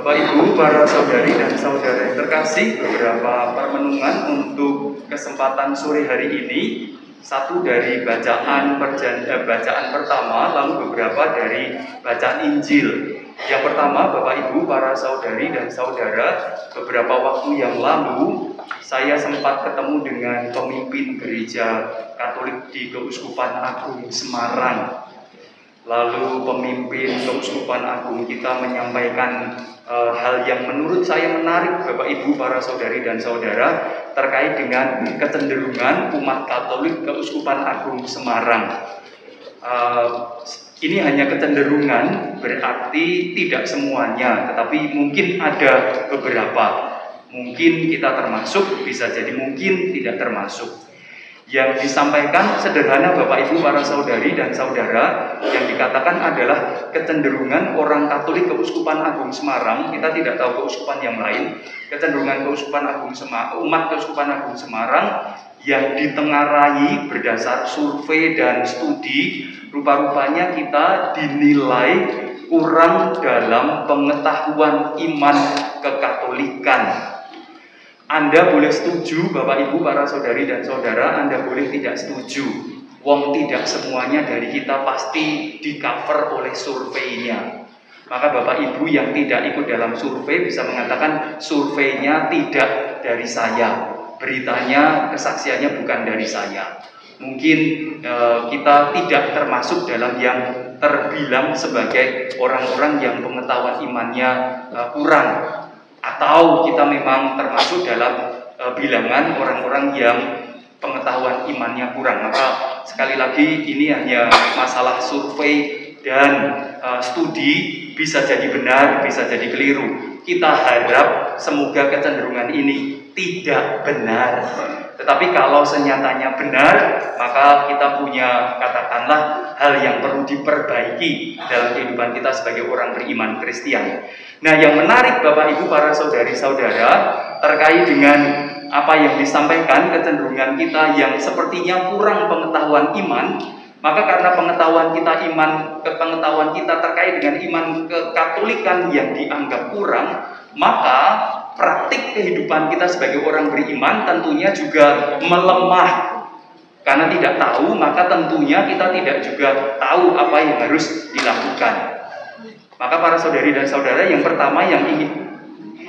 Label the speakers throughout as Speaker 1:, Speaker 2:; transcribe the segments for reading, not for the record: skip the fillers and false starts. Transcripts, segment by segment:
Speaker 1: Bapak Ibu, para saudari dan saudara yang terkasih, beberapa permenungan untuk kesempatan sore hari ini. Satu dari bacaan pertama, lalu beberapa dari bacaan Injil. Yang pertama, Bapak Ibu, para saudari dan saudara, beberapa waktu yang lalu saya sempat ketemu dengan pemimpin gereja Katolik di Keuskupan Agung Semarang. Lalu pemimpin Keuskupan Agung kita menyampaikan hal yang menurut saya menarik, Bapak Ibu, para saudari dan saudara, terkait dengan kecenderungan umat Katolik Keuskupan Agung Semarang. Ini hanya kecenderungan, berarti tidak semuanya, tetapi mungkin ada beberapa. Mungkin kita termasuk, bisa jadi mungkin tidak termasuk. Yang disampaikan sederhana, Bapak Ibu, para saudari dan saudara, yang dikatakan adalah kecenderungan orang Katolik Keuskupan Agung Semarang. Kita tidak tahu keuskupan yang lain. Kecenderungan Keuskupan Agung Semarang, umat Keuskupan Agung Semarang yang ditengarai berdasar survei dan studi, rupa-rupanya kita dinilai kurang dalam pengetahuan iman kekatolikan. Anda boleh setuju, Bapak Ibu, para saudari dan saudara, Anda boleh tidak setuju. Wong tidak semuanya dari kita pasti di cover oleh surveinya. Maka Bapak Ibu yang tidak ikut dalam survei bisa mengatakan surveinya tidak dari saya. Beritanya, kesaksiannya bukan dari saya. Mungkin kita tidak termasuk dalam yang terbilang sebagai orang-orang yang pengetahuan imannya kurang. Atau kita memang termasuk dalam bilangan orang-orang yang pengetahuan imannya kurang. Maka sekali lagi ini hanya masalah survei dan studi, bisa jadi benar, bisa jadi keliru. Kita harap semoga kecenderungan ini tidak benar. Tetapi kalau senyatanya benar, maka kita punya, katakanlah, hal yang perlu diperbaiki dalam kehidupan kita sebagai orang beriman Kristen. Nah, yang menarik Bapak Ibu, para saudari-saudara, terkait dengan apa yang disampaikan, kecenderungan kita yang sepertinya kurang pengetahuan iman, maka karena pengetahuan kita terkait dengan iman kekatolikan yang dianggap kurang, maka praktik kehidupan kita sebagai orang beriman tentunya juga melemah. Karena tidak tahu, maka tentunya kita tidak juga tahu apa yang harus dilakukan. Maka para saudari dan saudara, yang pertama yang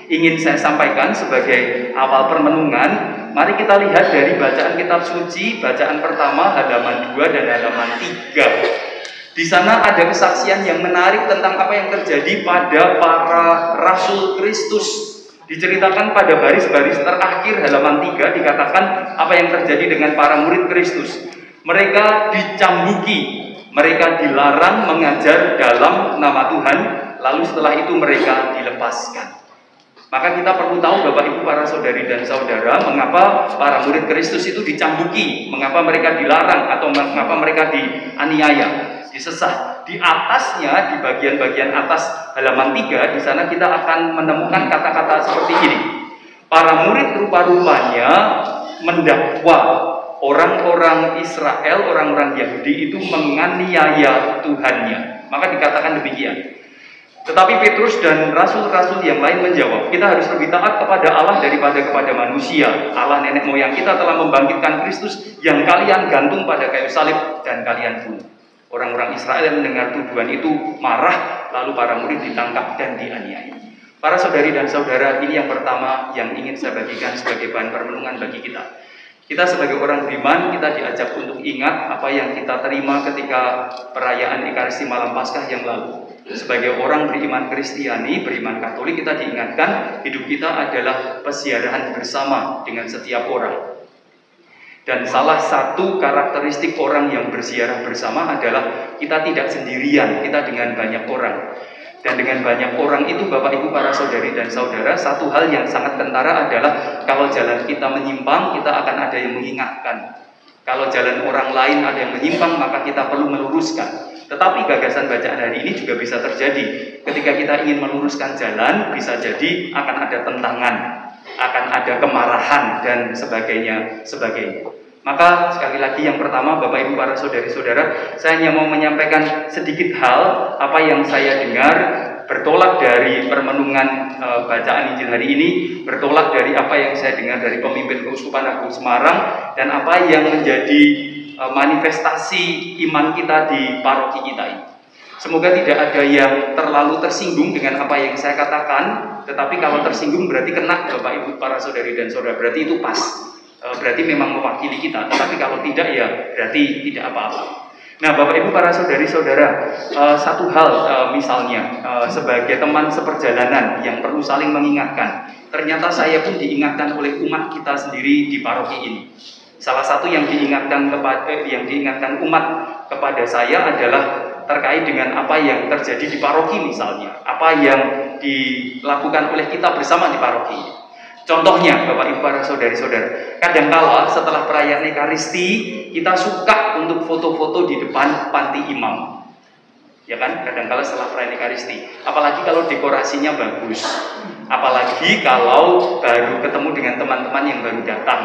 Speaker 1: ingin saya sampaikan sebagai awal permenungan, mari kita lihat dari bacaan kitab suci, bacaan pertama halaman 2 dan halaman 3. Di sana ada kesaksian yang menarik tentang apa yang terjadi pada para rasul Kristus. Diceritakan pada baris-baris terakhir halaman 3, dikatakan apa yang terjadi dengan para murid Kristus. Mereka dicambuki, mereka dilarang mengajar dalam nama Tuhan, lalu setelah itu mereka dilepaskan. Maka kita perlu tahu, Bapak Ibu, para saudari dan saudara, mengapa para murid Kristus itu dicambuki, mengapa mereka dilarang atau mengapa mereka dianiaya, disesah. Di atasnya, di bagian-bagian atas halaman 3, di sana kita akan menemukan kata-kata seperti ini. Para murid rupa-rupanya mendakwa orang-orang Israel, orang-orang Yahudi itu menganiaya Tuhannya. Maka dikatakan demikian. Tetapi Petrus dan rasul-rasul yang lain menjawab, kita harus lebih taat kepada Allah daripada kepada manusia. Allah nenek moyang kita telah membangkitkan Kristus yang kalian gantung pada kayu salib dan kalian bunuh. Orang-orang Israel yang mendengar tuduhan itu marah, lalu para murid ditangkap dan dianiaya. Para saudari dan saudara, ini yang pertama yang ingin saya bagikan sebagai bahan permenungan bagi kita. Kita sebagai orang beriman, kita diajak untuk ingat apa yang kita terima ketika perayaan Ekaristi Malam Paskah yang lalu. Sebagai orang beriman Kristiani, beriman Katolik, kita diingatkan hidup kita adalah peziarahan bersama dengan setiap orang. Dan salah satu karakteristik orang yang berziarah bersama adalah kita tidak sendirian, kita dengan banyak orang. Dan dengan banyak orang itu, Bapak Ibu, para saudari dan saudara, satu hal yang sangat kentara adalah kalau jalan kita menyimpang, kita akan ada yang mengingatkan. Kalau jalan orang lain ada yang menyimpang, maka kita perlu meluruskan. Tetapi gagasan bacaan hari ini juga bisa terjadi. Ketika kita ingin meluruskan jalan, bisa jadi akan ada tentangan, akan ada kemarahan, dan sebagainya. Maka sekali lagi yang pertama, Bapak Ibu, para saudari-saudara, saya hanya mau menyampaikan sedikit hal apa yang saya dengar bertolak dari permenungan bacaan Injil hari ini, bertolak dari apa yang saya dengar dari pemimpin Keuskupan Agung Semarang, dan apa yang menjadi manifestasi iman kita di paroki kita ini. Semoga tidak ada yang terlalu tersinggung dengan apa yang saya katakan, tetapi kalau tersinggung berarti kena Bapak Ibu para saudari dan saudara, berarti itu pas, berarti memang mewakili kita. Tetapi kalau tidak ya berarti tidak apa-apa. Nah, Bapak Ibu para saudari-saudara, satu hal misalnya sebagai teman seperjalanan yang perlu saling mengingatkan. Ternyata saya pun diingatkan oleh umat kita sendiri di paroki ini. Salah satu yang diingatkan umat kepada saya adalah terkait dengan apa yang terjadi di paroki misalnya, apa yang dilakukan oleh kita bersama di paroki. Contohnya, Bapak Ibu para saudari-saudara, kadangkala setelah perayaan Ekaristi kita suka untuk foto-foto di depan panti imam, ya kan? Kadangkala setelah perayaan Ekaristi, apalagi kalau dekorasinya bagus, apalagi kalau baru ketemu dengan teman-teman yang baru datang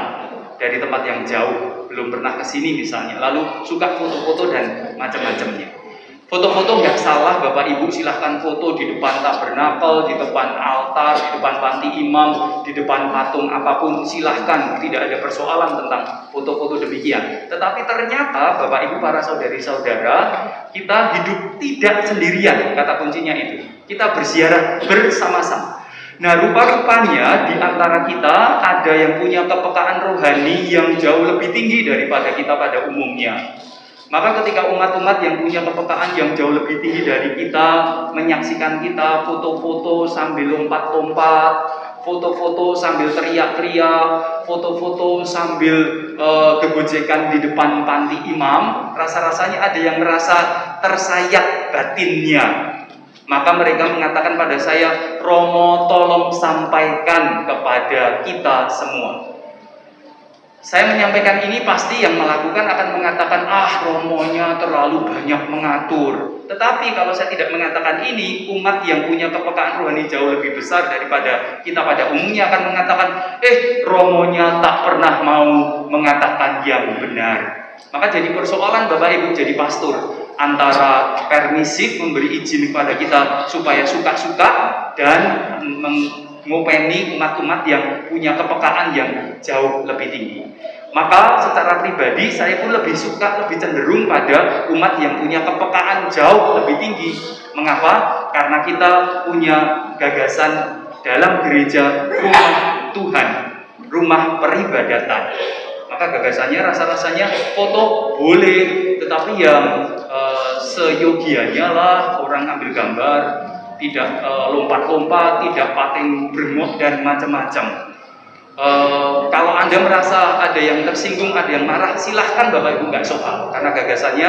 Speaker 1: dari tempat yang jauh, belum pernah kesini misalnya, lalu suka foto-foto dan macam-macamnya. Foto-foto nggak salah, Bapak Ibu silahkan foto di depan tabernakel, di depan altar, di depan panti imam, di depan patung apapun, silahkan, tidak ada persoalan tentang foto-foto demikian. Tetapi ternyata Bapak Ibu para saudari-saudara, kita hidup tidak sendirian, kata kuncinya itu. Kita berziarah bersama-sama. Nah, rupa-rupanya di antara kita ada yang punya kepekaan rohani yang jauh lebih tinggi daripada kita pada umumnya. Maka ketika umat-umat yang punya kepekaan yang jauh lebih tinggi dari kita menyaksikan kita foto-foto sambil lompat-lompat, foto-foto sambil teriak-teriak, foto-foto sambil gegojekan di depan panti imam, rasa-rasanya ada yang merasa tersayat batinnya. Maka mereka mengatakan pada saya, Romo tolong sampaikan kepada kita semua. Saya menyampaikan ini pasti yang melakukan akan mengatakan, Romonya terlalu banyak mengatur. Tetapi kalau saya tidak mengatakan ini, umat yang punya kepekaan rohani jauh lebih besar daripada kita pada umumnya akan mengatakan, Romonya tak pernah mau mengatakan yang benar. Maka jadi persoalan Bapak Ibu jadi pastor, antara permisif memberi izin kepada kita supaya suka-suka dan mengopeni umat-umat yang punya kepekaan yang jauh lebih tinggi. Maka secara pribadi saya pun lebih suka, lebih cenderung pada umat yang punya kepekaan jauh lebih tinggi. Mengapa? Karena kita punya gagasan dalam gereja rumah Tuhan, rumah peribadatan. Maka gagasannya rasa-rasanya foto boleh, tetapi yang seyogianya lah orang ambil gambar, tidak lompat-lompat, tidak pating bermot dan macam-macam. Kalau Anda merasa ada yang tersinggung, ada yang marah, silahkan Bapak Ibu nggak soal, karena gagasannya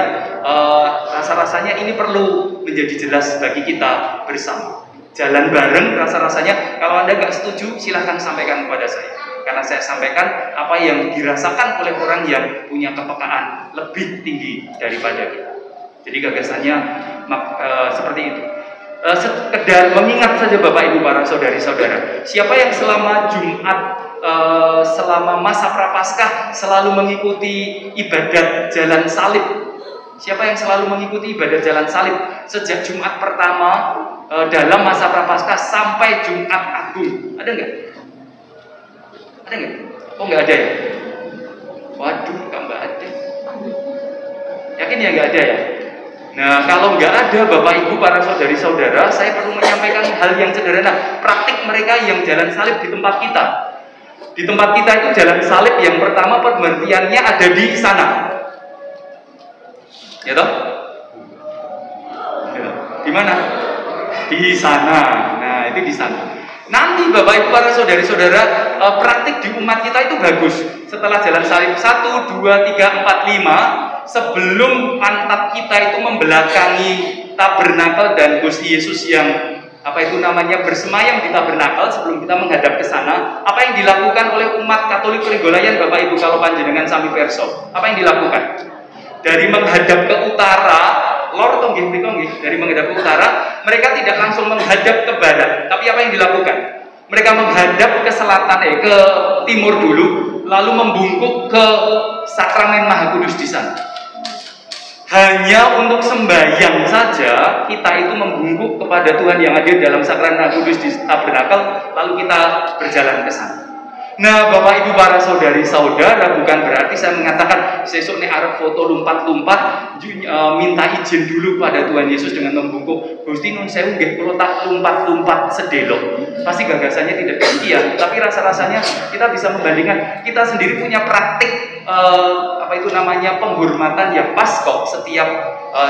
Speaker 1: rasa-rasanya ini perlu menjadi jelas bagi kita bersama. Jalan bareng rasa-rasanya, kalau Anda nggak setuju silahkan sampaikan kepada saya, karena saya sampaikan apa yang dirasakan oleh orang yang punya kepekaan lebih tinggi daripada kita. Jadi gagasannya seperti itu. Sekedar mengingat saja Bapak Ibu para saudari-saudara, siapa yang selama Jumat, selama masa Prapaskah selalu mengikuti ibadat jalan salib? Siapa yang selalu mengikuti ibadat jalan salib sejak Jumat pertama dalam masa Prapaskah sampai Jumat Agung? Ada nggak? Ada nggak? Oh, nggak ada ya? Waduh, nggak ada. Yakin ya nggak ada ya? Nah, kalau nggak ada Bapak Ibu para saudari-saudara, saya perlu menyampaikan hal yang sederhana. Praktik mereka yang jalan salib di tempat kita. Di tempat kita itu jalan salib yang pertama pemberhentiannya ada di sana. Ya toh? Ya. Di mana? Di sana. Nah, itu di sana. Nanti Bapak Ibu para saudari-saudara, praktik di umat kita itu bagus. Setelah jalan salib 1, 2, 3, 4, 5, sebelum pantat kita itu membelakangi tabernakel dan Gusti Yesus yang bersemayam di tabernakel, sebelum kita menghadap ke sana, apa yang dilakukan oleh umat Katolik Pringgolayan Bapak Ibu kalau panjenengan sami perso? Apa yang dilakukan? Dari menghadap ke utara, lor tonggih dari menghadap ke utara, mereka tidak langsung menghadap ke barat, tapi apa yang dilakukan? Mereka menghadap ke selatan, ke timur dulu, lalu membungkuk ke sakramen Maha Kudus di sana. Hanya untuk sembahyang saja kita itu membungkuk kepada Tuhan yang hadir dalam sakramental kudus di tabernakel, lalu kita berjalan ke sana. Nah, Bapak Ibu para saudari-saudara, bukan berarti saya mengatakan sesuk nek arep foto lumpat-lumpat minta izin dulu pada Tuhan Yesus dengan membungkuk, Gusti nun sewu nggih kula tak lumpat-lumpat sedelok. Pasti gagasannya tidak demikian, tapi rasa-rasanya kita bisa membandingkan. Kita sendiri punya praktik penghormatan yang pas kok. Setiap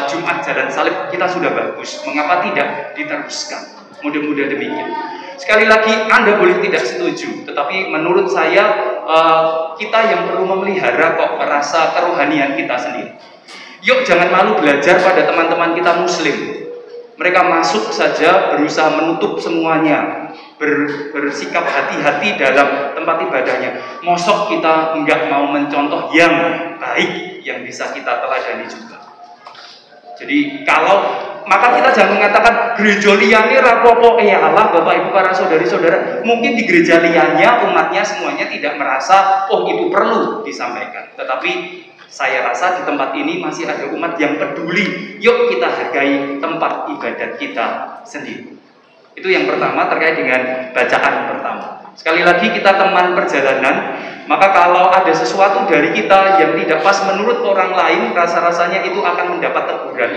Speaker 1: Jumat Jalan Salib kita sudah bagus. Mengapa tidak diteruskan? Mudah-mudahan demikian. Sekali lagi, Anda boleh tidak setuju, tetapi menurut saya kita yang perlu memelihara kok rasa kerohanian kita sendiri. Yuk jangan malu belajar pada teman-teman kita Muslim. Mereka masuk saja berusaha menutup semuanya, bersikap hati-hati dalam tempat ibadahnya. Mosok kita enggak mau mencontoh yang baik yang bisa kita teladani juga. Jadi maka kita jangan mengatakan gereja liane rapopo Allah, Bapak Ibu para saudari-saudara. Mungkin di gereja liannya umatnya semuanya tidak merasa itu perlu disampaikan. Tetapi saya rasa di tempat ini masih ada umat yang peduli. Yuk kita hargai tempat ibadat kita sendiri. Itu yang pertama terkait dengan bacaan pertama. Sekali lagi kita teman perjalanan, maka kalau ada sesuatu dari kita yang tidak pas menurut orang lain, rasa-rasanya itu akan mendapat teguran.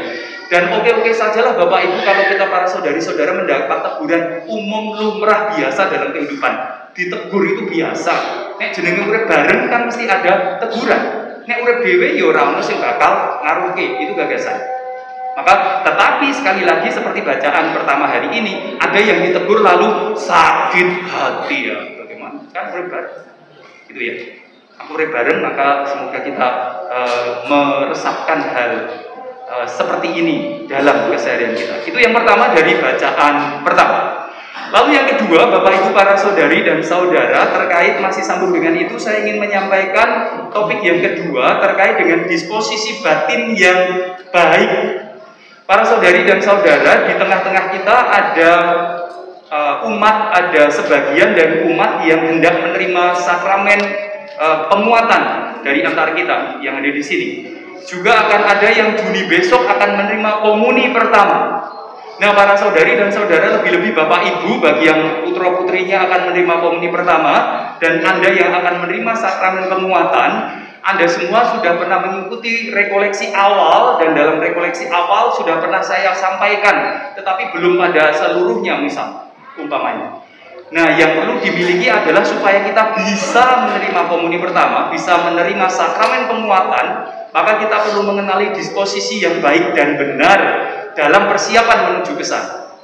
Speaker 1: Dan oke-oke sajalah Bapak Ibu kalau kita para saudari-saudara mendapat teguran umum lumrah biasa dalam kehidupan. Ditegur itu biasa. Nek jenenge urip bareng kan mesti ada teguran. Nek urip dhewe ya ora ono sing bakal ngaruhke, itu gagasan. Maka tetapi sekali lagi seperti bacaan pertama hari ini, ada yang ditegur lalu sakit hati ya. Bagaimana? Kan urip bareng. Gitu ya. Aku urip bareng, maka semoga kita meresapkan hal seperti ini dalam keseharian kita. Itu yang pertama dari bacaan pertama. Lalu yang kedua, Bapak Ibu para saudari dan saudara, terkait masih sambung dengan itu, saya ingin menyampaikan topik yang kedua terkait dengan disposisi batin yang baik. Para saudari dan saudara, di tengah-tengah kita ada umat, ada sebagian dari umat yang hendak menerima sakramen penguatan dari antara kita yang ada di sini. Juga akan ada yang Juni besok akan menerima komuni pertama. Nah, para saudari dan saudara, lebih-lebih Bapak Ibu bagi yang putra putrinya akan menerima komuni pertama dan Anda yang akan menerima sakramen penguatan, Anda semua sudah pernah mengikuti rekoleksi awal, dan dalam rekoleksi awal sudah pernah saya sampaikan, tetapi belum pada seluruhnya misal, umpamanya. Nah, yang perlu dimiliki adalah supaya kita bisa menerima komuni pertama, bisa menerima sakramen penguatan, maka kita perlu mengenali disposisi yang baik dan benar dalam persiapan menuju ke sana.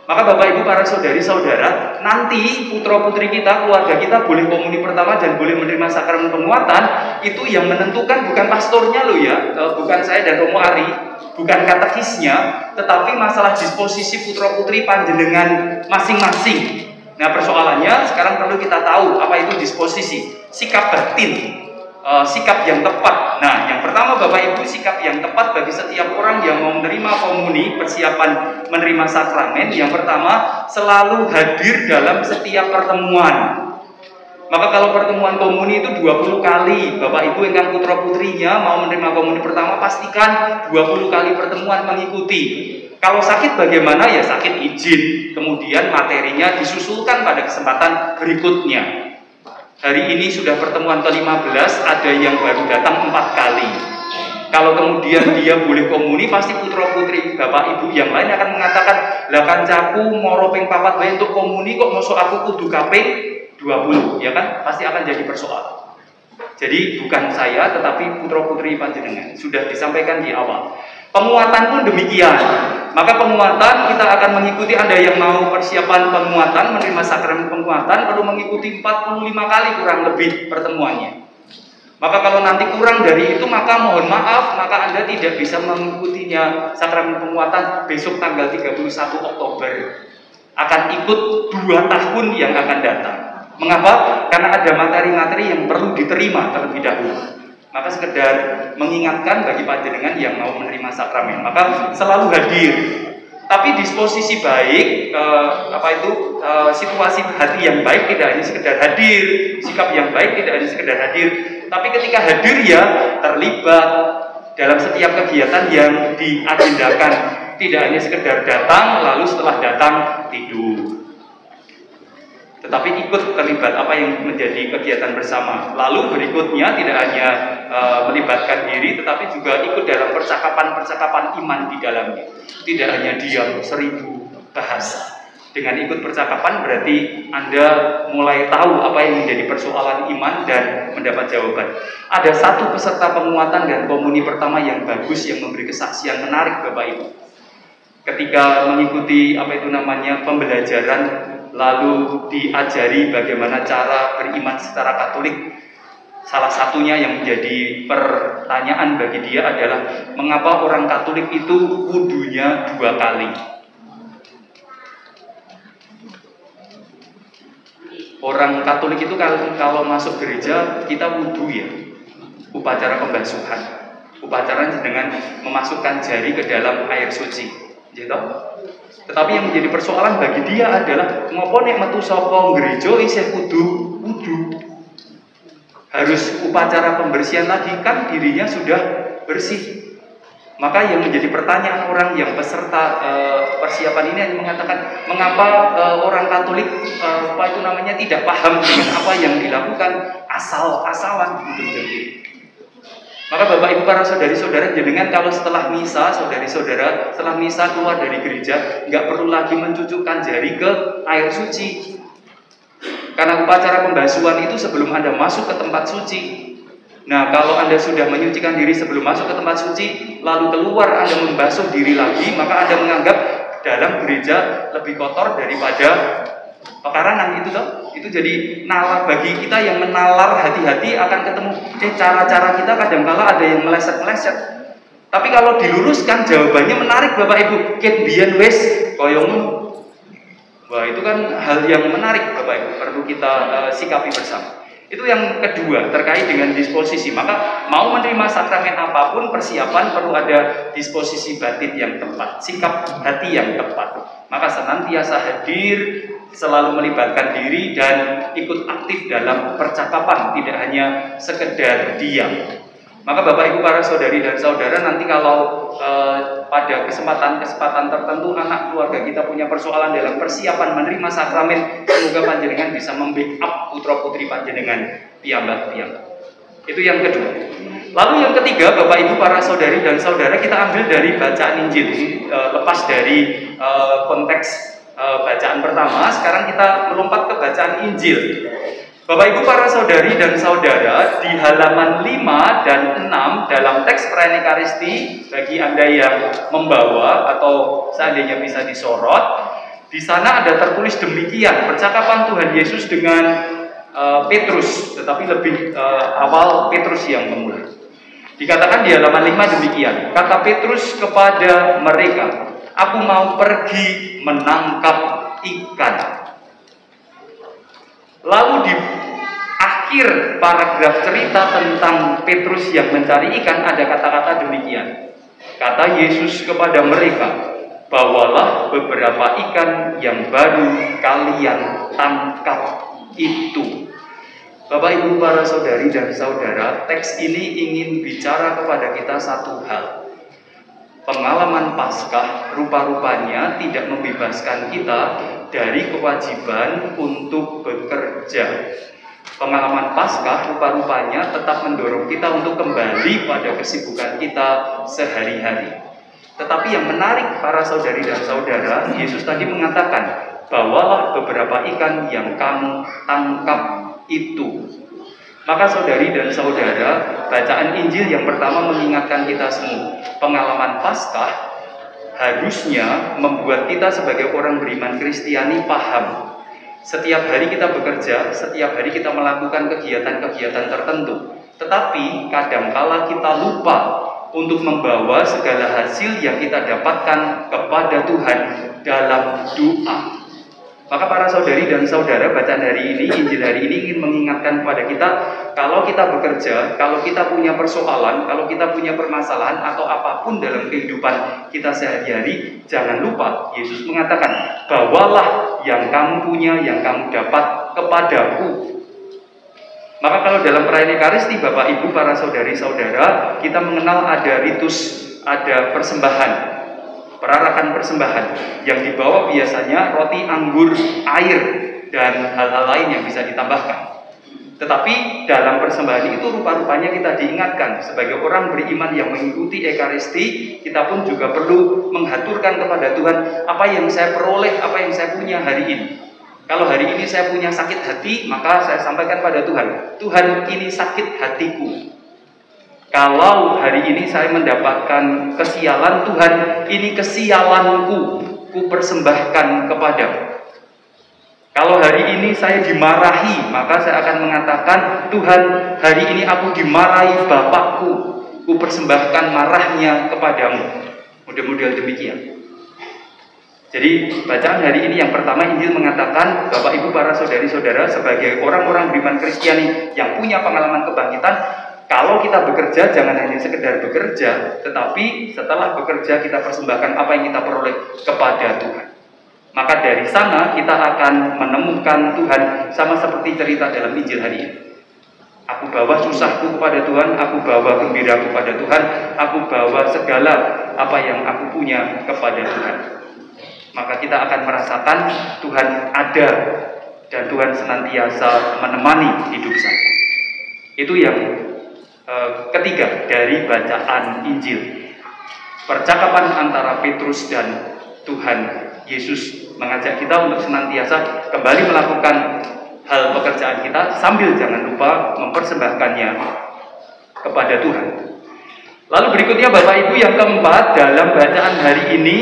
Speaker 1: Maka Bapak Ibu para saudari-saudara, nanti putra-putri kita, keluarga kita boleh komuni pertama dan boleh menerima sakramen penguatan. Itu yang menentukan bukan pastornya loh ya, bukan saya dan Romo Ari, bukan katekisnya, tetapi masalah disposisi putra-putri panjenengan masing-masing. Nah, persoalannya sekarang perlu kita tahu apa itu disposisi, sikap batin, sikap yang tepat. Nah, yang pertama Bapak Ibu, sikap yang tepat bagi setiap orang yang mau menerima komuni, persiapan menerima sakramen. Yang pertama, selalu hadir dalam setiap pertemuan. Maka kalau pertemuan komuni itu 20 kali, Bapak Ibu yang putra putrinya mau menerima komuni pertama, pastikan 20 kali pertemuan mengikuti. Kalau sakit bagaimana? Ya sakit izin, kemudian materinya disusulkan pada kesempatan berikutnya. Hari ini sudah pertemuan ke-15, ada yang baru datang 4 kali. Kalau kemudian dia boleh komuni, pasti putra-putri Bapak Ibu yang lain akan mengatakan, lah kancaku moro ping 4 wae untuk komuni kok mosok aku kudu kaping 20, ya kan? Pasti akan jadi persoalan. Jadi bukan saya, tetapi putra-putri panjenengan. Sudah disampaikan di awal. Penguatan pun demikian. Maka penguatan kita akan mengikuti, Anda yang mau persiapan penguatan, menerima sakramen penguatan, perlu mengikuti 45 kali kurang lebih pertemuannya. Maka kalau nanti kurang dari itu, maka mohon maaf, maka Anda tidak bisa mengikutinya sakramen penguatan besok tanggal 31 Oktober. Akan ikut 2 tahun yang akan datang. Mengapa? Karena ada materi-materi yang perlu diterima terlebih dahulu. Maka sekedar mengingatkan bagi panjenengan yang mau menerima sakramen, maka selalu hadir. Tapi disposisi baik, situasi hati yang baik tidak hanya sekedar hadir, sikap yang baik tidak hanya sekedar hadir, tapi ketika hadir ya terlibat, dalam setiap kegiatan yang diagendakan. Tidak hanya sekedar datang lalu setelah datang tidur, tetapi ikut terlibat apa yang menjadi kegiatan bersama. Lalu berikutnya tidak hanya melibatkan diri, tetapi juga ikut dalam percakapan-percakapan iman di dalamnya. Tidak hanya diam 1000 bahasa. Dengan ikut percakapan berarti Anda mulai tahu apa yang menjadi persoalan iman dan mendapat jawaban. Ada satu peserta penguatan dan komuni pertama yang bagus, yang memberi kesaksian menarik Bapak Ibu. Ketika mengikuti pembelajaran, lalu diajari bagaimana cara beriman secara Katolik. Salah satunya yang menjadi pertanyaan bagi dia adalah mengapa orang Katolik itu wudunya 2 kali. Orang Katolik itu kalau masuk gereja kita wudu ya, upacara pembasuhan, upacara dengan memasukkan jari ke dalam air suci, gitu. Tetapi yang menjadi persoalan bagi dia adalah ngopo nek metu saka gereja isih kudu wudu. Harus upacara pembersihan lagi, kan dirinya sudah bersih. Maka yang menjadi pertanyaan orang yang peserta persiapan ini mengatakan mengapa orang Katolik tidak paham dengan apa yang dilakukan, asal-asalan gitu. Maka Bapak Ibu para saudari-saudara, jenengan kalau setelah misa, saudari-saudara setelah misa keluar dari gereja, nggak perlu lagi mencucukkan jari ke air suci. Karena upacara pembasuhan itu sebelum Anda masuk ke tempat suci. Nah, kalau Anda sudah menyucikan diri sebelum masuk ke tempat suci, lalu keluar Anda membasuh diri lagi, maka Anda menganggap dalam gereja lebih kotor daripada pekarangan itu toh. Itu jadi nalar bagi kita yang menalar hati-hati akan ketemu cara-cara kita kadangkala ada yang meleset-meleset. Tapi kalau diluruskan jawabannya menarik Bapak Ibu. Ket biyen wis koyo ngono. Wah, itu kan hal yang menarik Bapak Ibu, perlu kita sikapi bersama. Itu yang kedua, terkait dengan disposisi. Maka mau menerima sakramen apapun, persiapan perlu ada disposisi batin yang tepat, sikap hati yang tepat. Maka senantiasa hadir, selalu melibatkan diri dan ikut aktif dalam percakapan, tidak hanya sekedar diam. Maka Bapak Ibu para saudari dan saudara, nanti kalau pada kesempatan tertentu anak keluarga kita punya persoalan dalam persiapan menerima sakramen, semoga panjenengan bisa membackup putra putri panjenengan piyambak. Itu yang kedua. Lalu yang ketiga, Bapak Ibu para saudari dan saudara, kita ambil dari bacaan Injil. Lepas dari konteks bacaan pertama, sekarang kita melompat ke bacaan Injil. Bapak Ibu para saudari dan saudara, di halaman 5 dan 6 dalam teks perayaan Ekaristi, bagi Anda yang membawa atau seandainya bisa disorot, di sana ada tertulis demikian, percakapan Tuhan Yesus dengan Petrus, tetapi lebih awal Petrus yang memulai. Dikatakan di halaman 5 demikian, kata Petrus kepada mereka, aku mau pergi menangkap ikan. Lalu di akhir paragraf cerita tentang Petrus yang mencari ikan ada kata-kata demikian. Kata Yesus kepada mereka, bawalah beberapa ikan yang baru kalian tangkap itu. Bapak Ibu para saudari dan saudara, teks ini ingin bicara kepada kita satu hal. Pengalaman Paskah rupa-rupanya tidak membebaskan kita dari kewajiban untuk bekerja. Pengalaman Paskah rupa-rupanya tetap mendorong kita untuk kembali pada kesibukan kita sehari-hari. Tetapi yang menarik para saudari dan saudara, Yesus tadi mengatakan, bawalah beberapa ikan yang kamu tangkap itu. Maka saudari dan saudara, bacaan Injil yang pertama mengingatkan kita semua, pengalaman Paskah harusnya membuat kita sebagai orang beriman Kristiani paham. Setiap hari kita bekerja, setiap hari kita melakukan kegiatan-kegiatan tertentu. Tetapi kadangkala kita lupa untuk membawa segala hasil yang kita dapatkan kepada Tuhan dalam doa. Maka para saudari dan saudara, bacaan hari ini, Injil hari ini ingin mengingatkan kepada kita, kalau kita bekerja, kalau kita punya persoalan, kalau kita punya permasalahan atau apapun dalam kehidupan kita sehari-hari, jangan lupa Yesus mengatakan, bawalah yang kamu punya, yang kamu dapat kepadaku. Maka kalau dalam perayaan Ekaristi, Bapak Ibu, para saudari-saudara, kita mengenal ada ritus, ada persembahan, perarakan persembahan yang dibawa biasanya roti, anggur, air, dan hal-hal lain yang bisa ditambahkan. Tetapi dalam persembahan itu rupa-rupanya kita diingatkan sebagai orang beriman yang mengikuti Ekaristi, kita pun juga perlu menghaturkan kepada Tuhan apa yang saya peroleh, apa yang saya punya hari ini. Kalau hari ini saya punya sakit hati, maka saya sampaikan pada Tuhan, Tuhan, ini sakit hatiku. Kalau hari ini saya mendapatkan kesialan, Tuhan, ini kesialanku, ku persembahkan kepadamu. Kalau hari ini saya dimarahi, maka saya akan mengatakan, Tuhan, hari ini aku dimarahi Bapakku, ku persembahkan marahnya kepadamu. Model-model demikian. Jadi bacaan hari ini yang pertama, Injil mengatakan, Bapak Ibu, para saudari-saudara, sebagai orang-orang beriman Kristiani yang punya pengalaman kebangkitan, kalau kita bekerja jangan hanya sekedar bekerja, tetapi setelah bekerja kita persembahkan apa yang kita peroleh kepada Tuhan. Maka dari sana kita akan menemukan Tuhan sama seperti cerita dalam Injil hari ini. Aku bawa susahku kepada Tuhan, aku bawa gembiraku kepada Tuhan, aku bawa segala apa yang aku punya kepada Tuhan. Maka kita akan merasakan Tuhan ada dan Tuhan senantiasa menemani hidup saya. Itu yang ketiga dari bacaan Injil. Percakapan antara Petrus dan Tuhan Yesus mengajak kita untuk senantiasa kembali melakukan hal pekerjaan kita sambil jangan lupa mempersembahkannya kepada Tuhan. Lalu berikutnya Bapak Ibu, yang keempat dalam bacaan hari ini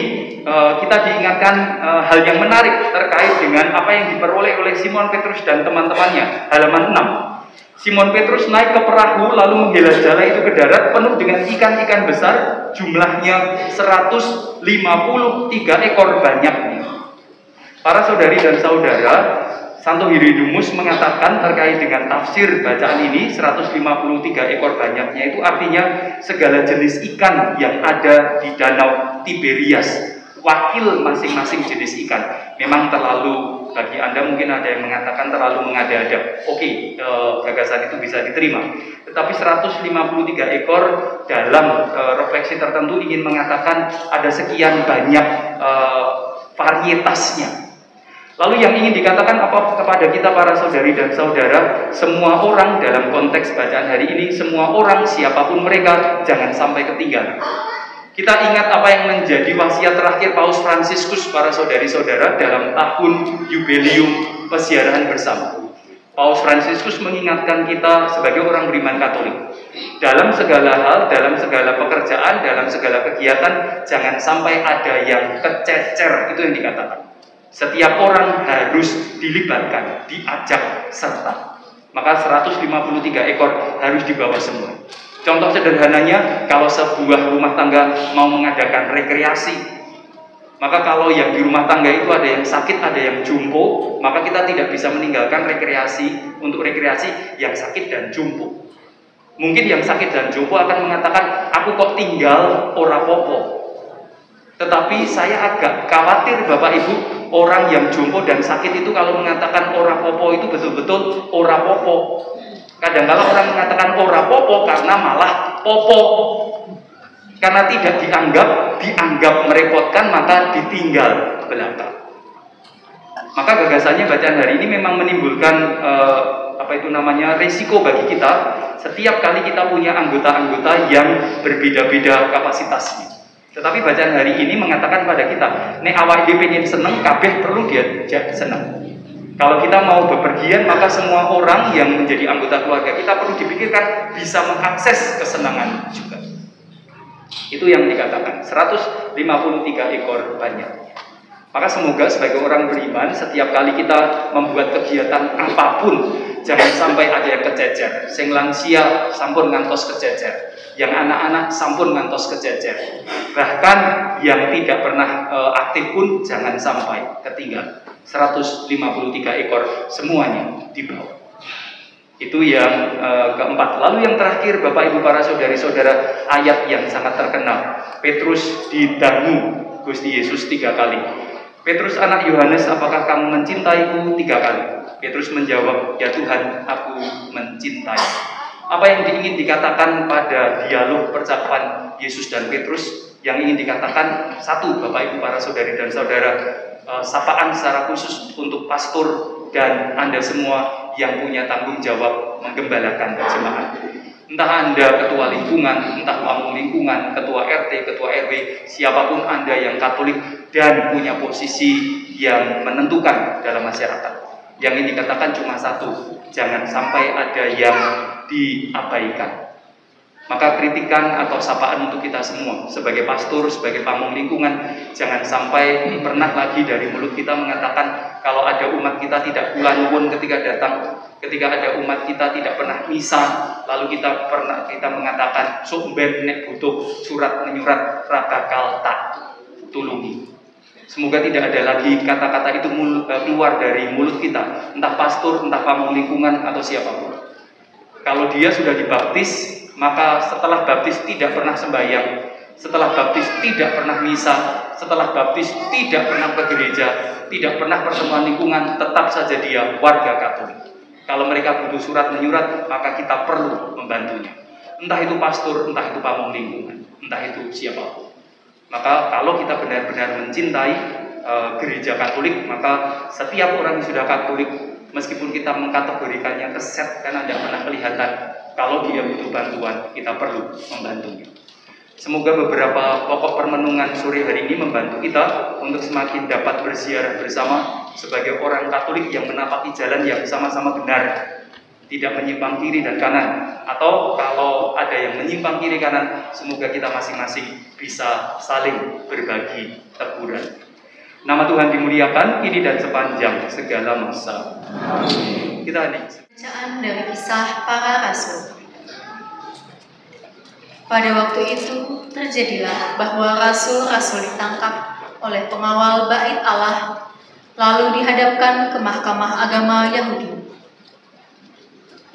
Speaker 1: kita diingatkan hal yang menarik terkait dengan apa yang diperoleh oleh Simon Petrus dan teman-temannya. Halaman 6. Simon Petrus naik ke perahu lalu menghela jala itu ke darat penuh dengan ikan-ikan besar, jumlahnya 153 ekor banyaknya. Para saudari dan saudara, Santo Hieronymus mengatakan terkait dengan tafsir bacaan ini, 153 ekor banyaknya itu artinya segala jenis ikan yang ada di Danau Tiberias, wakil masing-masing jenis ikan. Memang terlalu, bagi Anda mungkin ada yang mengatakan terlalu mengada-ada. Oke, gagasan itu bisa diterima. Tetapi 153 ekor dalam refleksi tertentu ingin mengatakan ada sekian banyak varietasnya. Lalu yang ingin dikatakan apa kepada kita para saudari dan saudara, semua orang dalam konteks bacaan hari ini, semua orang siapapun mereka jangan sampai ketinggalan. Kita ingat apa yang menjadi wasiat terakhir Paus Fransiskus para saudari-saudara dalam tahun jubileum pesiaran bersama. Paus Fransiskus mengingatkan kita sebagai orang beriman Katolik, dalam segala hal, dalam segala pekerjaan, dalam segala kegiatan, jangan sampai ada yang kececer, itu yang dikatakan. Setiap orang harus dilibatkan, diajak serta. Maka 153 ekor harus dibawa semua. Contoh sederhananya, kalau sebuah rumah tangga mau mengadakan rekreasi, maka kalau yang di rumah tangga itu ada yang sakit, ada yang jumpo, maka kita tidak bisa meninggalkan rekreasi untuk rekreasi yang sakit dan jumpo. Mungkin yang sakit dan jumpo akan mengatakan, aku kok tinggal ora popo. Tetapi saya agak khawatir Bapak Ibu, orang yang jompo dan sakit itu kalau mengatakan ora popo itu betul-betul ora popo. Kadang-kala orang mengatakan ora popo karena malah popo. Karena tidak dianggap merepotkan, maka ditinggal belakang. Maka gagasannya bacaan hari ini memang menimbulkan resiko bagi kita. Setiap kali kita punya anggota-anggota yang berbeda-beda kapasitasnya. Tetapi bacaan hari ini mengatakan pada kita, nek awak dhewe pengen seneng, kabeh perlu diajak seneng. Kalau kita mau bepergian, maka semua orang yang menjadi anggota keluarga kita perlu dipikirkan bisa mengakses kesenangan juga. Itu yang dikatakan 153 ekor banyaknya. Maka semoga sebagai orang beriman, setiap kali kita membuat kegiatan apapun, jangan sampai ada yang kececer. Sing lansia sampun ngantos kececer, yang anak-anak sampun ngantos kececer. Bahkan yang tidak pernah aktif pun jangan sampai ketinggalan. 153 ekor semuanya dibawa. Itu yang keempat. Lalu yang terakhir, Bapak Ibu para saudari-saudara, ayat yang sangat terkenal. Petrus didangu Gusti Yesus 3 kali. Petrus anak Yohanes, apakah kamu mencintaiku? 3 kali. Petrus menjawab, "Ya Tuhan, aku mencintai." Apa yang ingin dikatakan pada dialog percakapan Yesus dan Petrus? Yang ingin dikatakan satu, Bapak Ibu para saudari dan saudara, sapaan secara khusus untuk pastor dan Anda semua yang punya tanggung jawab menggembalakan jemaat. Entah Anda ketua lingkungan, entah pamong lingkungan, ketua RT, ketua RW, siapapun Anda yang Katolik dan punya posisi yang menentukan dalam masyarakat. Yang ingin dikatakan cuma satu, jangan sampai ada yang diabaikan. Maka kritikan atau sapaan untuk kita semua sebagai pastor, sebagai pamong lingkungan, jangan sampai pernah lagi dari mulut kita mengatakan kalau ada umat kita tidak kula nuwun ketika datang, ketika ada umat kita tidak pernah misa, lalu kita mengatakan sok ben nek butuh surat menyurat ra bakal tak tulungi. Semoga tidak ada lagi kata-kata itu keluar dari mulut kita, entah pastor, entah pamong lingkungan atau siapapun. Kalau dia sudah dibaptis, maka setelah baptis tidak pernah sembahyang, setelah baptis tidak pernah misa, setelah baptis tidak pernah ke gereja, tidak pernah pertemuan lingkungan, tetap saja dia warga Katolik. Kalau mereka butuh surat menyurat, maka kita perlu membantunya. Entah itu pastor, entah itu pamong lingkungan, entah itu siapapun. Maka kalau kita benar-benar mencintai gereja Katolik, maka setiap orang yang sudah Katolik, meskipun kita mengkategorikannya keset karena tidak pernah kelihatan, kalau dia butuh bantuan, kita perlu membantunya. Semoga beberapa pokok permenungan sore hari ini membantu kita untuk semakin dapat berziarah bersama sebagai orang Katolik yang menapaki jalan yang sama-sama benar, tidak menyimpang kiri dan kanan. Atau kalau ada yang menyimpang kiri kanan, semoga kita masing-masing bisa saling berbagi teguran. Nama Tuhan dimuliakan kini dan sepanjang segala masa. Amin. Kita
Speaker 2: Bacaan dari Kisah Para Rasul. Pada waktu itu terjadilah bahwa rasul-rasul ditangkap oleh pengawal bait Allah, lalu dihadapkan ke mahkamah agama Yahudi.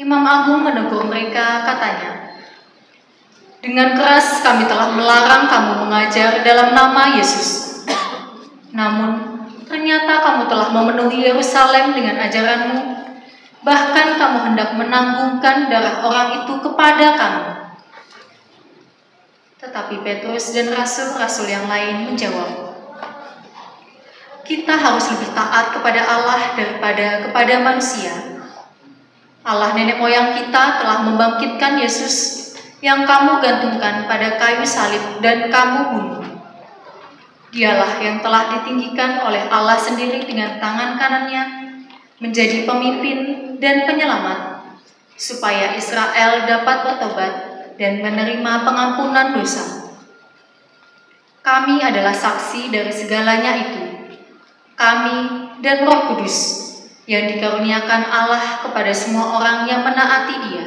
Speaker 2: Imam Agung menegur mereka, katanya, "Dengan keras kami telah melarang kamu mengajar dalam nama Yesus. Namun, ternyata kamu telah memenuhi Yerusalem dengan ajaranmu, bahkan kamu hendak menanggungkan darah orang itu kepada kami." Tetapi Petrus dan rasul-rasul yang lain menjawab, "Kita harus lebih taat kepada Allah daripada kepada manusia. Allah nenek moyang kita telah membangkitkan Yesus yang kamu gantungkan pada kayu salib dan kamu bunuh. Dialah yang telah ditinggikan oleh Allah sendiri dengan tangan kanannya menjadi pemimpin dan penyelamat, supaya Israel dapat bertobat dan menerima pengampunan dosa. Kami adalah saksi dari segalanya itu, kami dan Roh Kudus yang dikaruniakan Allah kepada semua orang yang menaati Dia."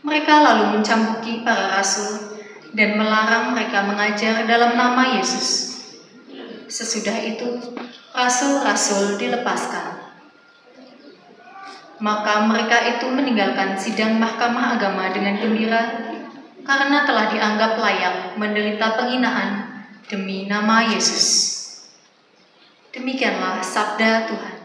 Speaker 2: Mereka lalu mencambuki para rasul dan melarang mereka mengajar dalam nama Yesus. Sesudah itu, rasul-rasul dilepaskan. Maka mereka itu meninggalkan sidang mahkamah agama dengan gembira, karena telah dianggap layak menderita penghinaan demi nama Yesus. Demikianlah sabda Tuhan.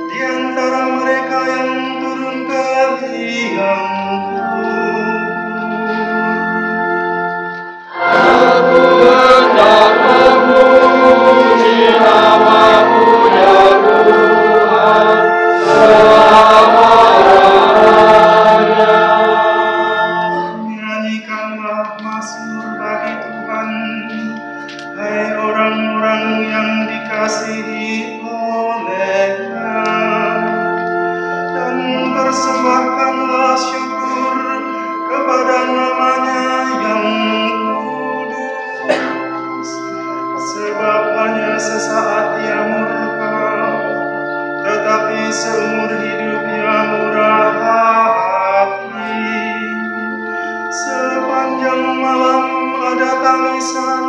Speaker 3: Di antara mereka yang persembahkanlah syukur kepada nama-Nya yang kudus, sebab hanya sesaat Ia murka, tetapi seumur hidup Ia murah hati. Sepanjang malam ada tangisan,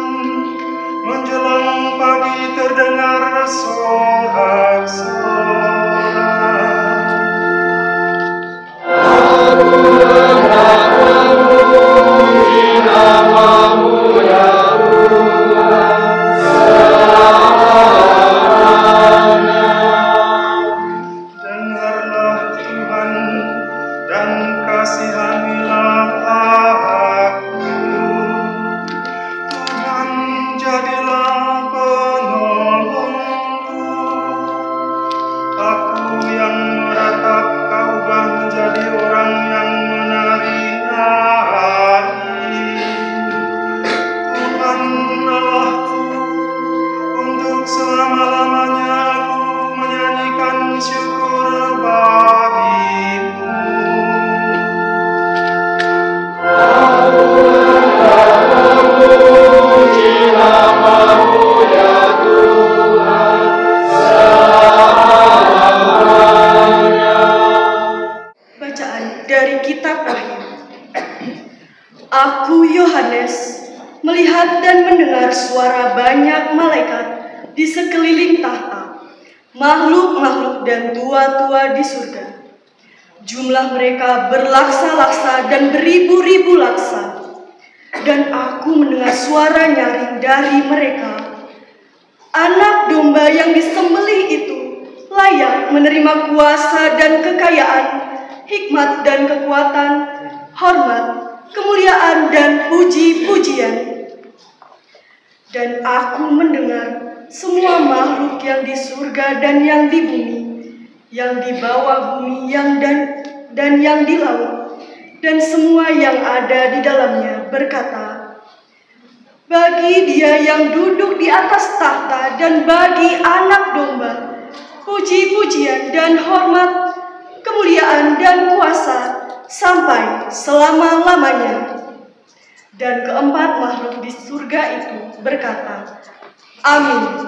Speaker 3: menjelang pagi terdengar sorak-sorai. Dengarlah Tuhan dan kasihanilah aku. Tuhan, jadilah penolongku. Aku yang meratap, Kau ubah menjadi orang yang menari-nari. Tuhan Allahku, untuk selama-lamanya aku menyanyikan syukur bagi-Mu.
Speaker 4: Bacaan dari Kitab Wahyu. Aku Yohanes melihat dan mendengar suara banyak malaikat di sekeliling tahta, makhluk-makhluk dan tua-tua di surga. Jumlah mereka berlaksa-laksa dan beribu-ribu laksa. Dan aku mendengar suara nyaring dari mereka. Anak domba yang disembelih itu layak menerima kuasa dan kekayaan, hikmat dan kekuatan, hormat, kemuliaan dan puji-pujian. Dan aku mendengar semua makhluk yang di surga dan yang di bumi, yang di bawah bumi, dan yang di laut, dan semua yang ada di dalamnya berkata, bagi Dia yang duduk di atas tahta dan bagi Anak Domba, puji-pujian dan hormat, kemuliaan dan kuasa sampai selama-lamanya. Dan keempat makhluk di surga itu berkata, amin.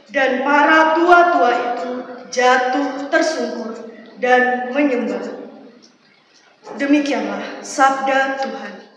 Speaker 4: Dan para tua-tua itu jatuh tersungkur dan menyembah. Demikianlah sabda Tuhan.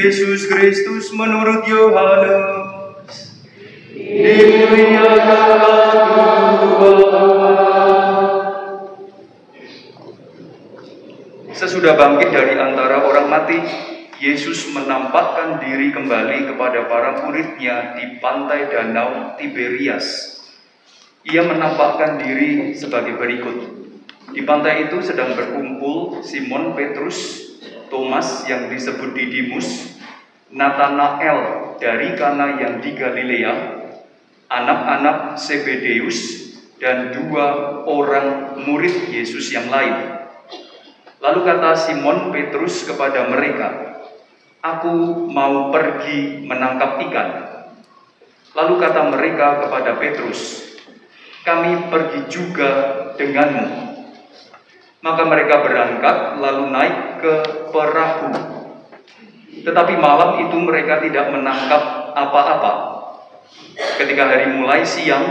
Speaker 1: Yesus Kristus menurut Yohanes. Dimuliakanlah Tuhan. Sesudah bangkit dari antara orang mati, Yesus menampakkan diri kembali kepada para murid-Nya di pantai Danau Tiberias. Ia menampakkan diri sebagai berikut. Di pantai itu sedang berkumpul Simon Petrus, Thomas yang disebut Didimus, Natanael dari Kana yang di Galilea, anak-anak Zebedeus, dan 2 orang murid Yesus yang lain. Lalu kata Simon Petrus kepada mereka, "Aku mau pergi menangkap ikan." Lalu kata mereka kepada Petrus, kami pergi juga denganmu. Maka mereka berangkat lalu naik ke perahu. Tetapi malam itu mereka tidak menangkap apa-apa. Ketika hari mulai siang,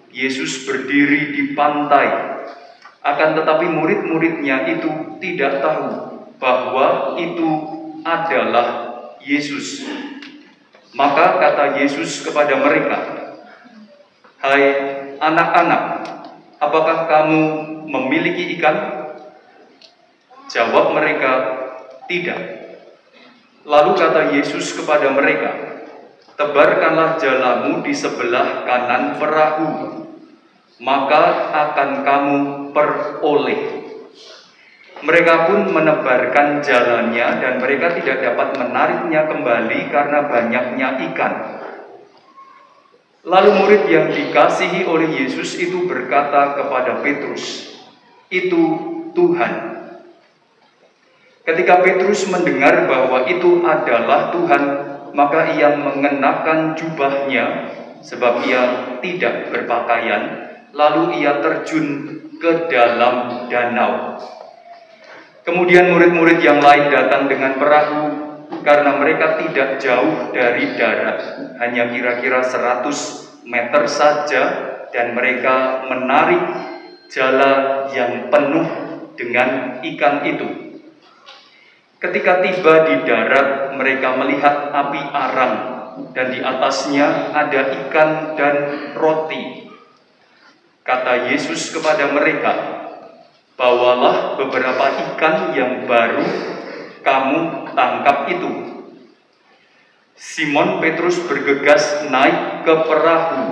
Speaker 1: Yesus berdiri di pantai. Akan tetapi murid-muridnya itu tidak tahu bahwa itu adalah Yesus. Maka kata Yesus kepada mereka, "Hai anak-anak, apakah kamu memiliki ikan?" Jawab mereka, "Tidak." Lalu kata Yesus kepada mereka, "Tebarkanlah jalamu di sebelah kanan perahu, maka akan kamu peroleh." Mereka pun menebarkan jalannya dan mereka tidak dapat menariknya kembali karena banyaknya ikan. Lalu murid yang dikasihi oleh Yesus itu berkata kepada Petrus, "Itu Tuhan." Ketika Petrus mendengar bahwa itu adalah Tuhan, maka ia mengenakan jubahnya sebab ia tidak berpakaian. Lalu ia terjun ke dalam danau. Kemudian murid-murid yang lain datang dengan perahu karena mereka tidak jauh dari darat, hanya kira-kira 100 meter saja, dan mereka menarik jala yang penuh dengan ikan itu. Ketika tiba di darat, mereka melihat api arang dan di atasnya ada ikan dan roti. Kata Yesus kepada mereka, "Bawalah beberapa ikan yang baru kamu tangkap itu." Simon Petrus bergegas naik ke perahu,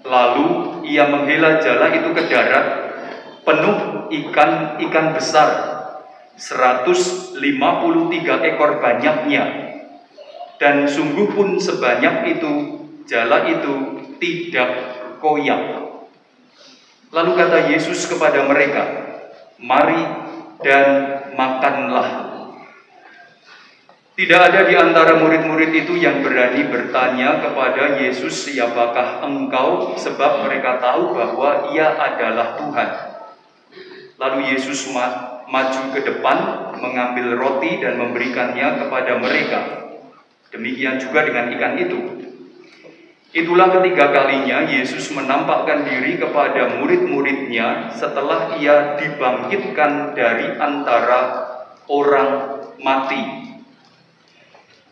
Speaker 1: lalu ia menghela jala itu ke darat, penuh ikan besar, 153 ekor banyaknya. Dan sungguh pun sebanyak itu, jala itu tidak koyak. Lalu kata Yesus kepada mereka, "Mari dan makanlah." Tidak ada di antara murid-murid itu yang berani bertanya kepada Yesus, "Siapakah engkau?" Sebab mereka tahu bahwa ia adalah Tuhan. Lalu Yesus maju ke depan, mengambil roti dan memberikannya kepada mereka. Demikian juga dengan ikan itu. Itulah ketiga kalinya Yesus menampakkan diri kepada murid-muridnya setelah ia dibangkitkan dari antara orang mati.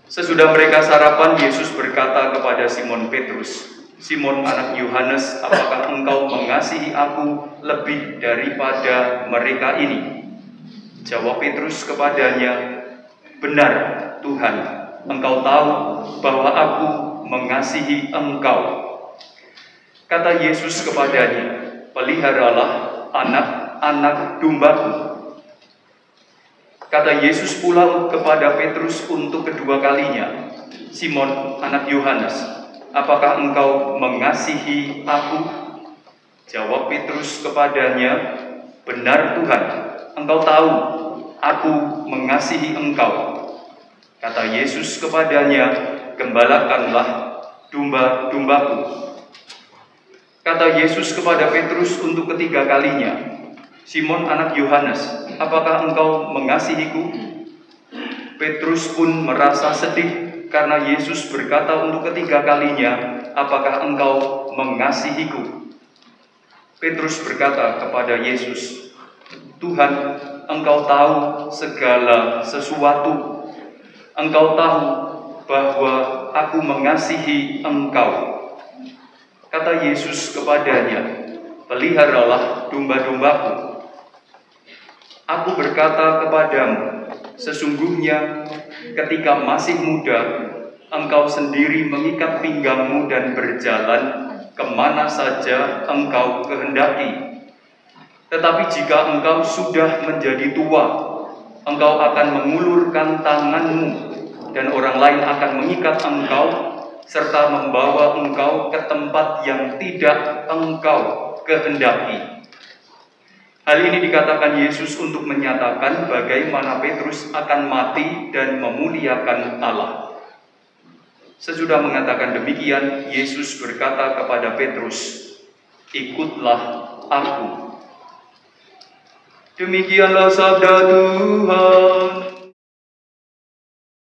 Speaker 1: Sesudah mereka sarapan, Yesus berkata kepada Simon Petrus, "Simon anak Yohanes, apakah engkau mengasihi aku lebih daripada mereka ini?" Jawab Petrus kepadanya, "Benar, Tuhan, engkau tahu bahwa aku mengasihi engkau." Kata Yesus kepadanya, "Peliharalah anak-anak dombaku." Kata Yesus pula kepada Petrus untuk kedua kalinya, "Simon anak Yohanes, apakah engkau mengasihi aku?" Jawab Petrus kepadanya, "Benar Tuhan, engkau tahu aku mengasihi engkau." Kata Yesus kepadanya, "Gembalakanlah domba-dombaku." Kata Yesus kepada Petrus untuk ketiga kalinya, "Simon anak Yohanes, apakah engkau mengasihiku?" Petrus pun merasa sedih karena Yesus berkata untuk ketiga kalinya, "Apakah engkau mengasihiku?" Petrus berkata kepada Yesus, "Tuhan, engkau tahu segala sesuatu. Engkau tahu bahwa aku mengasihi engkau." Kata Yesus kepadanya, "Peliharalah domba-dombaku. Aku berkata kepadamu, sesungguhnya ketika masih muda, engkau sendiri mengikat pinggangmu dan berjalan kemana saja engkau kehendaki. Tetapi jika engkau sudah menjadi tua, engkau akan mengulurkan tanganmu, dan orang lain akan mengikat engkau, serta membawa engkau ke tempat yang tidak engkau kehendaki." Hal ini dikatakan Yesus untuk menyatakan bagaimana Petrus akan mati dan memuliakan Allah. Sesudah mengatakan demikian, Yesus berkata kepada Petrus, ikutlah aku. Demikianlah sabda Tuhan.